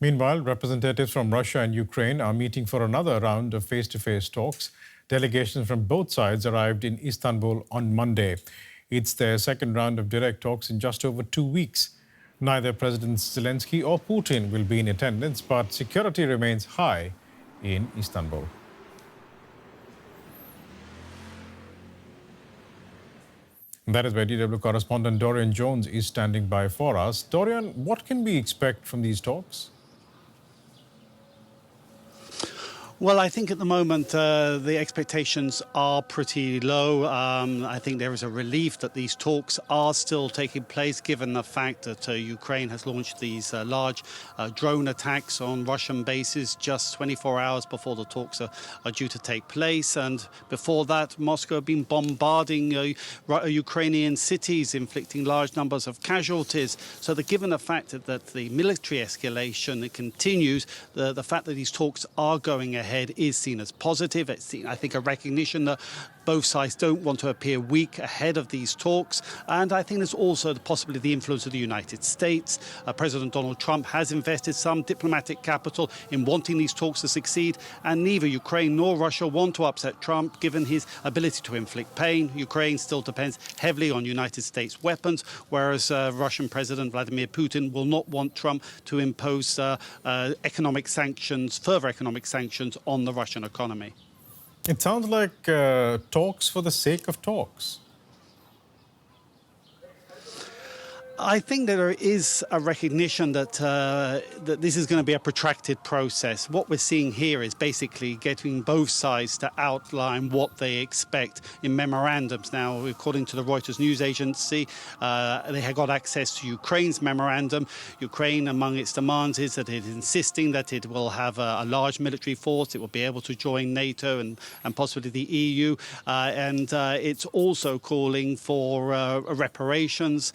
Meanwhile, representatives from Russia and Ukraine are meeting for another round of face-to-face talks. Delegations from both sides arrived in Istanbul on Monday. It's their second round of direct talks in just over 2 weeks. Neither President Zelenskyy or Putin will be in attendance, but security remains high in Istanbul. That is where DW correspondent Dorian Jones is standing by for us. Dorian, what can we expect from these talks? Well, I think at the moment the expectations are pretty low. I think there is a relief that these talks are still taking place, given the fact that Ukraine has launched these large drone attacks on Russian bases just 24 hours before the talks are due to take place. And before that, Moscow had been bombarding Ukrainian cities, inflicting large numbers of casualties. So given the fact that the military escalation continues, the fact that these talks are going ahead is seen as positive. It's seen, I think, a recognition that both sides don't want to appear weak ahead of these talks. And I think there's also possibly the influence of the United States. President Donald Trump has invested some diplomatic capital in wanting these talks to succeed. And neither Ukraine nor Russia want to upset Trump, given his ability to inflict pain. Ukraine still depends heavily on United States weapons, whereas Russian President Vladimir Putin will not want Trump to impose economic sanctions, further economic sanctions on the Russian economy. It sounds like talks for the sake of talks. I think that there is a recognition that that this is going to be a protracted process. What we're seeing here is basically getting both sides to outline what they expect in memorandums. Now, according to the Reuters news agency, they have got access to Ukraine's memorandum. Ukraine, among its demands, is that it is insisting that it will have a large military force. It will be able to join NATO and possibly the EU. And it's also calling for reparations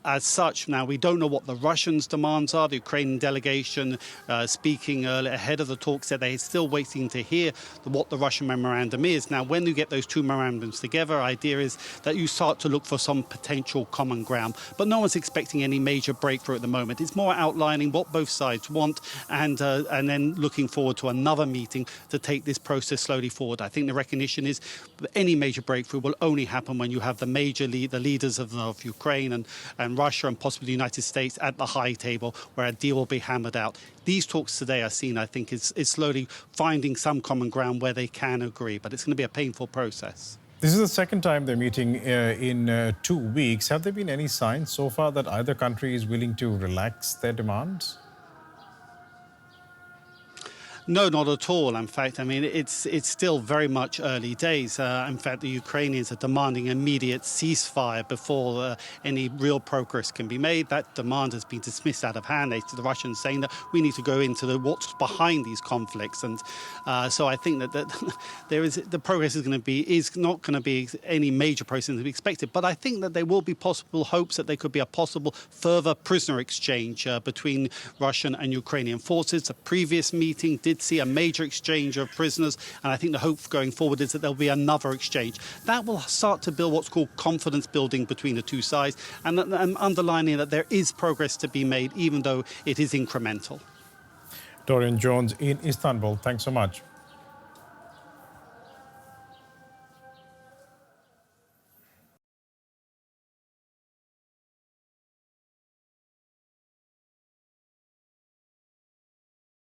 as such. Now, we don't know what the Russians' demands are. The Ukrainian delegation speaking ahead of the talks said they're still waiting to hear what the Russian memorandum is. Now, when you get those two memorandums together, idea is that you start to look for some potential common ground. But no one's expecting any major breakthrough at the moment. It's more outlining what both sides want and then looking forward to another meeting to take this process slowly forward. I think the recognition is that any major breakthrough will only happen when you have the leaders of Ukraine and Russia and possibly the United States at the high table where a deal will be hammered out. These talks today are seen, I think, is slowly finding some common ground where they can agree, but it's going to be a painful process. This is the second time they're meeting in 2 weeks. Have there been any signs so far that either country is willing to relax their demands? No, not at all. In fact, I mean, it's still very much early days. In fact, the Ukrainians are demanding immediate ceasefire before any real progress can be made. That demand has been dismissed out of hand. The Russians saying that we need to go into what's behind these conflicts, and so I think that the progress is not going to be any major progress to be expected. But I think that there will be possible hopes that there could be a possible further prisoner exchange between Russian and Ukrainian forces. A previous meeting did see a major exchange of prisoners, and I think the hope going forward is that there'll be another exchange. That will start to build what's called confidence building between the two sides, and underlining that there is progress to be made, even though it is incremental. Dorian Jones in Istanbul, thanks so much.